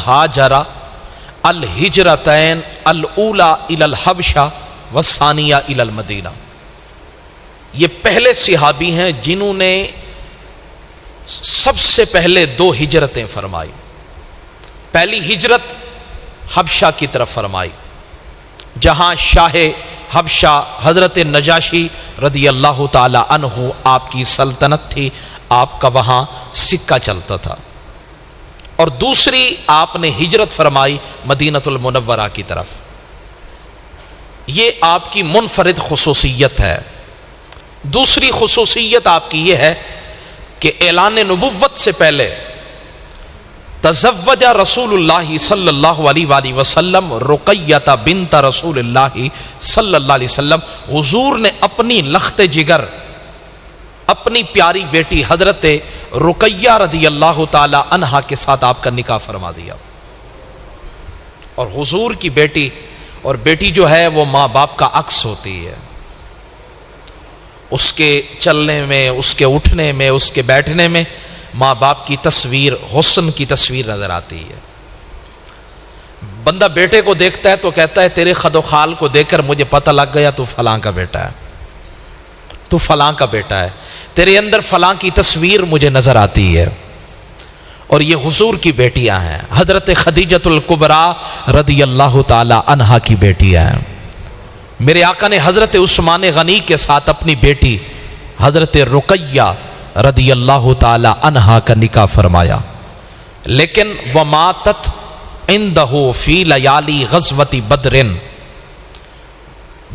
ہاجر الہجرتین الاولی الی الحبشہ والثانیہ الی المدینہ. یہ پہلے صحابی ہیں جنہوں نے سب سے پہلے 2 ہجرتیں فرمائی. پہلی ہجرت حبشہ کی طرف فرمائی جہاں شاہ حبشہ حضرت نجاشی رضی اللہ تعالی عنہ آپ کی سلطنت تھی، آپ کا وہاں سکہ چلتا تھا. اور دوسری آپ نے ہجرت فرمائی مدینہ المنورہ کی طرف. یہ آپ کی منفرد خصوصیت ہے. دوسری خصوصیت آپ کی یہ ہے کہ اعلان نبوت سے پہلے تزوج رسول اللہ صلی اللہ علیہ وآلہ وسلم رقیہ بنت رسول اللہ صلی اللہ علیہ وسلم. حضور نے اپنی لخت جگر اپنی پیاری بیٹی حضرت رقیہ رضی اللہ تعالی عنہا کے ساتھ آپ کا نکاح فرما دیا. اور حضور کی بیٹی، اور بیٹی جو ہے وہ ماں باپ کا عکس ہوتی ہے، اس کے چلنے میں، اس کے اٹھنے میں، اس کے بیٹھنے میں ماں باپ کی تصویر، حسن کی تصویر نظر آتی ہے. بندہ بیٹے کو دیکھتا ہے تو کہتا ہے تیرے خد و خال کو دیکھ کر مجھے پتہ لگ گیا تو فلاں کا بیٹا ہے، تو فلاں کا بیٹا ہے، تیرے اندر فلاں کی تصویر مجھے نظر آتی ہے. اور یہ حضور کی بیٹیاں ہیں، حضرت خدیجۃ الکبریٰ رضی اللہ تعالی عنہا کی بیٹیاں ہیں. میرے آقا نے حضرت عثمان غنی کے ساتھ اپنی بیٹی حضرت رقیہ رضی اللہ تعالی عنہا کا نکاح فرمایا. لیکن وماتت عندہ فی لیالی غزوۃ بدر،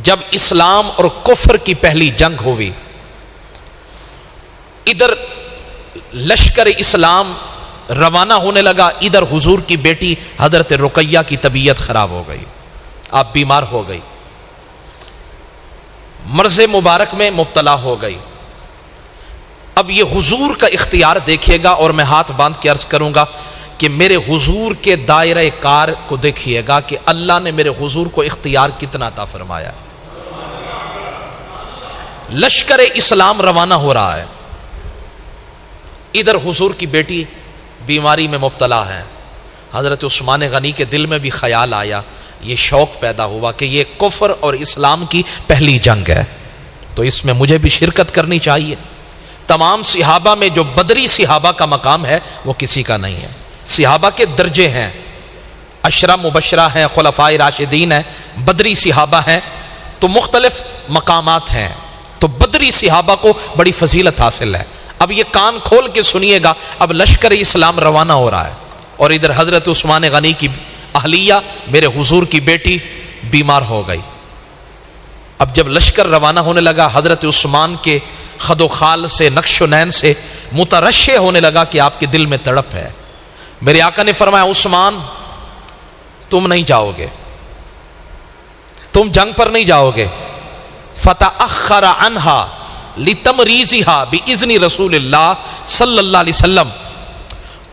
جب اسلام اور کفر کی پہلی جنگ ہوئی، ادھر لشکر اسلام روانہ ہونے لگا، ادھر حضور کی بیٹی حضرت رقیہ کی طبیعت خراب ہو گئی، آپ بیمار ہو گئی، مرض مبارک میں مبتلا ہو گئی. اب یہ حضور کا اختیار دیکھیے گا، اور میں ہاتھ باندھ کے عرض کروں گا کہ میرے حضور کے دائرہ کار کو دیکھیے گا کہ اللہ نے میرے حضور کو اختیار کتنا عطا فرمایا. لشکر اسلام روانہ ہو رہا ہے، ادھر حضور کی بیٹی بیماری میں مبتلا ہے. حضرت عثمان غنی کے دل میں بھی خیال آیا، یہ شوق پیدا ہوا کہ یہ کفر اور اسلام کی پہلی جنگ ہے تو اس میں مجھے بھی شرکت کرنی چاہیے. تمام صحابہ میں جو بدری صحابہ کا مقام ہے وہ کسی کا نہیں ہے. صحابہ کے درجے ہیں، عشرہ مبشرہ ہیں، خلفائے راشدین ہیں، بدری صحابہ ہیں، تو مختلف مقامات ہیں. تو بدری صحابہ کو بڑی فضیلت حاصل ہے. اب یہ کان کھول کے سنیے گا، اب لشکر اسلام روانہ ہو رہا ہے اور ادھر حضرت عثمان غنی کی اہلیہ میرے حضور کی بیٹی بیمار ہو گئی. اب جب لشکر روانہ ہونے لگا، حضرت عثمان کے خد و خال سے، نقش و نین سے مترشح ہونے لگا کہ آپ کے دل میں تڑپ ہے. میرے آقا نے فرمایا عثمان تم نہیں جاؤ گے، تم جنگ پر نہیں جاؤ گے. فتأخر عنها لتمریضها بإذن رسول اللہ صلی اللہ علیہ وسلم،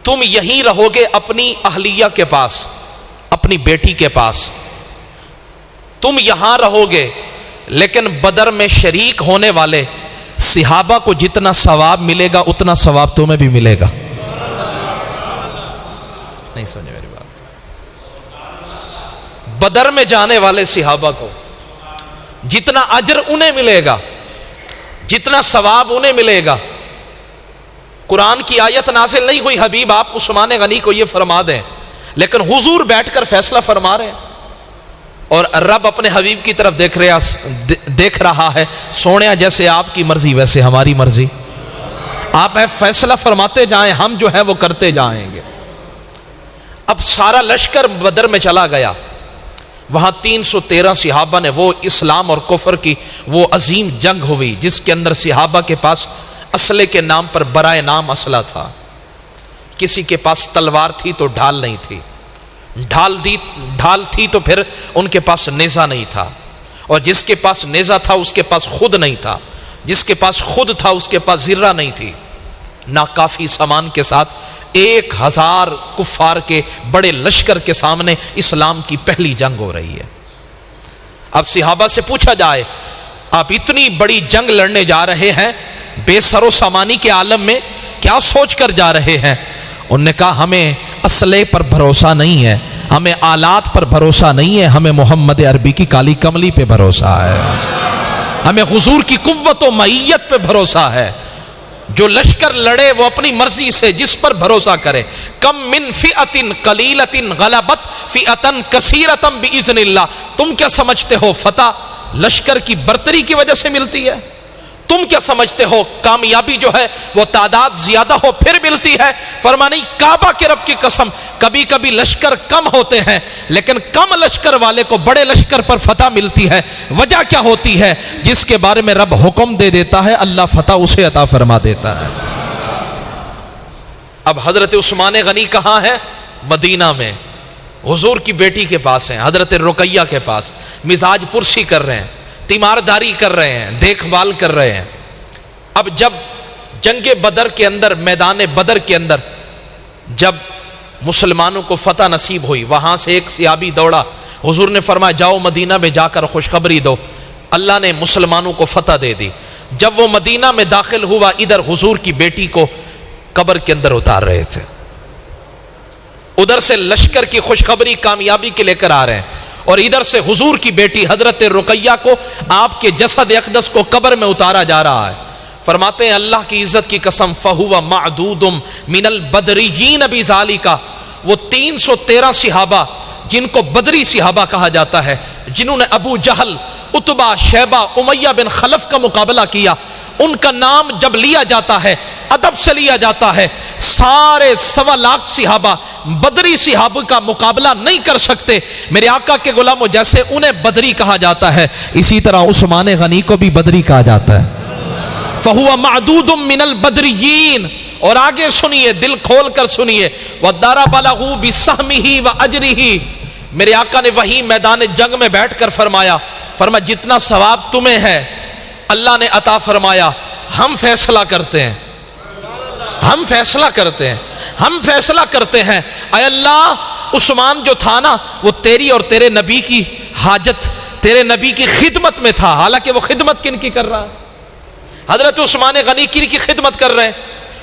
تم یہیں رہو گے اپنی اہلیہ کے پاس، اپنی بیٹی کے پاس، تم یہاں رہو گے. لیکن بدر میں شریک ہونے والے صحابہ کو جتنا ثواب ملے گا اتنا ثواب تمہیں بھی ملے گا. نہیں سمجھے میری بات؟ بدر میں جانے والے صحابہ کو جتنا اجر انہیں ملے گا، جتنا ثواب انہیں ملے گا. قرآن کی آیت نازل نہیں ہوئی حبیب آپ عثمان غنی کو یہ فرما دیں، لیکن حضور بیٹھ کر فیصلہ فرما رہے ہیں اور رب اپنے حبیب کی طرف دیکھ رہا ہے. سونیا جیسے آپ کی مرضی ویسے ہماری مرضی، آپ فیصلہ فرماتے جائیں، ہم جو ہے وہ کرتے جائیں گے. اب سارا لشکر بدر میں چلا گیا، وہاں 313 صحابہ نے، وہ اسلام اور کفر کی وہ عظیم جنگ ہوئی جس کے اندر صحابہ کے پاس اسلحے کے نام پر برائے نام اسلحہ تھا. کسی کے پاس تلوار تھی تو ڈھال نہیں تھی، ڈھال تھی تو پھر ان کے پاس نیزہ نہیں تھا، اور جس کے پاس نیزہ تھا اس کے پاس خود نہیں تھا، جس کے پاس خود تھا اس کے پاس ذرہ نہیں تھی. ناکافی سامان کے ساتھ 1000 کفار کے بڑے لشکر کے سامنے اسلام کی پہلی جنگ ہو رہی ہے. اب صحابہ سے پوچھا جائے آپ اتنی بڑی جنگ لڑنے جا رہے ہیں، بے سر و سامانی کے عالم میں کیا سوچ کر جا رہے ہیں؟ انہوں نے کہا ہمیں اسلحے پر بھروسہ نہیں ہے، ہمیں آلات پر بھروسہ نہیں ہے، ہمیں محمد عربی کی کالی کملی پہ بھروسہ ہے، ہمیں حضور کی قوت و معیت پہ بھروسہ ہے۔ جو لشکر لڑے وہ اپنی مرضی سے، جس پر بھروسہ کرے۔ کم من فئۃ قلیلۃ غلبت فئۃ کثیرۃ باذن اللہ۔ تم کیا سمجھتے ہو فتح لشکر کی برتری کی وجہ سے ملتی ہے؟ تم کیا سمجھتے ہو کامیابی جو ہے وہ تعداد زیادہ ہو پھر ملتی ہے؟ فرمایا نہیں، کعبہ کے رب کی قسم، کبھی کبھی لشکر کم ہوتے ہیں لیکن کم لشکر والے کو بڑے لشکر پر فتح ملتی ہے۔ وجہ کیا ہوتی ہے؟ جس کے بارے میں رب حکم دے دیتا ہے اللہ فتح اسے عطا فرما دیتا ہے۔ اب حضرت عثمان غنی کہاں ہے؟ مدینہ میں، حضور کی بیٹی کے پاس ہیں، حضرت رقیہ کے پاس، مزاج پرسی کر رہے ہیں، تیمارداری کر رہے ہیں، دیکھ بھال کر رہے ہیں۔ اب جب جنگ بدر کے اندر، میدان بدر کے اندر جب مسلمانوں کو فتح نصیب ہوئی، وہاں سے ایک صحابی دوڑا، حضور نے فرمایا جاؤ مدینہ میں جا کر خوشخبری دو، اللہ نے مسلمانوں کو فتح دے دی۔ جب وہ مدینہ میں داخل ہوا، ادھر حضور کی بیٹی کو قبر کے اندر اتار رہے تھے، ادھر سے لشکر کی خوشخبری کامیابی کے لے کر آ رہے ہیں، اور ادھر سے حضور کی بیٹی حضرت رقیہ کو آپ کے جسد اقدس کو قبر میں اتارا جا رہا ہے۔ فرماتے ہیں اللہ کی عزت کی قسم فَهُوَ مَعْدُودٌ مِنَ الْبَدْرِيِّينَ بِذَالِكَ، وہ 313 صحابہ جن کو بدری صحابہ کہا جاتا ہے، جنہوں نے ابو جہل، عتبہ، شیبہ، امیہ بن خلف کا مقابلہ کیا، ان کا نام جب لیا جاتا ہے، ادب سے لیا جاتا ہے، سارے 1.25 لاکھ صحابہ بدری صحابہ کا مقابلہ نہیں کر سکتے۔ میرے آقا کے غلاموں، جیسے انہیں بدری کہا جاتا ہے اسی طرح عثمان غنی کو بھی بدری کہا جاتا ہے۔ فَهُوَ مَعْدُودٌ مِّنَ الْبَدْرِيِّينَ، اور آگے سنیے، دل کھول کر سنیے، وَضَرَبَ لَهُ بِسَهْمِهِ وَأَجْرِهِ، میرے آقا نے وہی میدان جنگ میں بیٹھ کر فرمایا جتنا ثواب تمہیں ہے اللہ نے عطا فرمایا، ہم فیصلہ کرتے ہیں، ہم فیصلہ کرتے ہیں، ہم فیصلہ کرتے ہیں۔ اے اللہ، عثمان جو تھا نا وہ تیری اور تیرے نبی کی حاجت، تیرے نبی کی خدمت میں تھا، حالانکہ وہ خدمت کن کی کر رہا ہے؟ حضرت عثمان غنی کی خدمت کر رہے ہیں،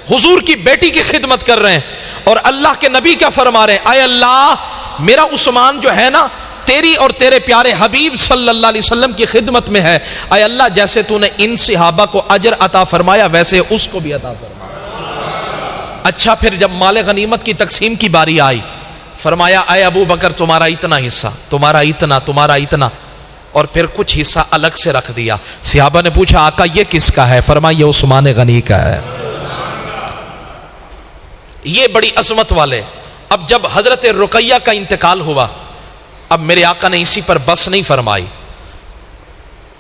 حضور کی بیٹی کی خدمت کر رہے ہیں، اور اللہ کے نبی کیا فرما رہے ہیں؟ اے اللہ، میرا عثمان جو ہے نا تیری اور تیرے پیارے حبیب صلی اللہ علیہ وسلم کی خدمت میں ہے، اے اللہ جیسے تو نے ان صحابہ کو اجر عطا فرمایا ویسے اس کو بھی عطا فرمایا۔ اچھا، پھر جب مال غنیمت کی تقسیم کی باری آئی، فرمایا اے ابو بکر تمہارا اتنا حصہ، تمہارا اتنا، تمہارا اتنا، اور پھر کچھ حصہ الگ سے رکھ دیا۔ صحابہ نے پوچھا آقا یہ کس کا ہے؟ فرمایا یہ عثمان غنی کا ہے۔ یہ بڑی عظمت والے۔ اب جب حضرت رقیہ کا انتقال ہوا، اب میرے آقا نے اسی پر بس نہیں فرمائی،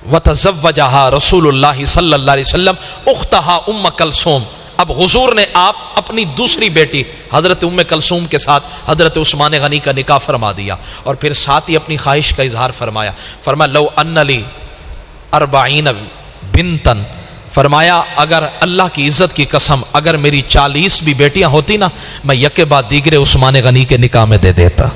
وَتَزَوَّجَهَا رسول اللہ صلی اللہ علیہ وسلم اختہا ام کلثوم، اب حضور نے آپ اپنی دوسری بیٹی حضرت ام کلثوم کے ساتھ حضرت عثمان غنی کا نکاح فرما دیا، اور پھر ساتھ ہی اپنی خواہش کا اظہار فرمایا۔ فرمایا لو ان لی 40 بنتن، فرمایا اگر اللہ کی عزت کی قسم اگر میری 40 بھی بیٹیاں ہوتی نا، میں یکے بعد دیگرے عثمان غنی کے نکاح میں دے دیتا۔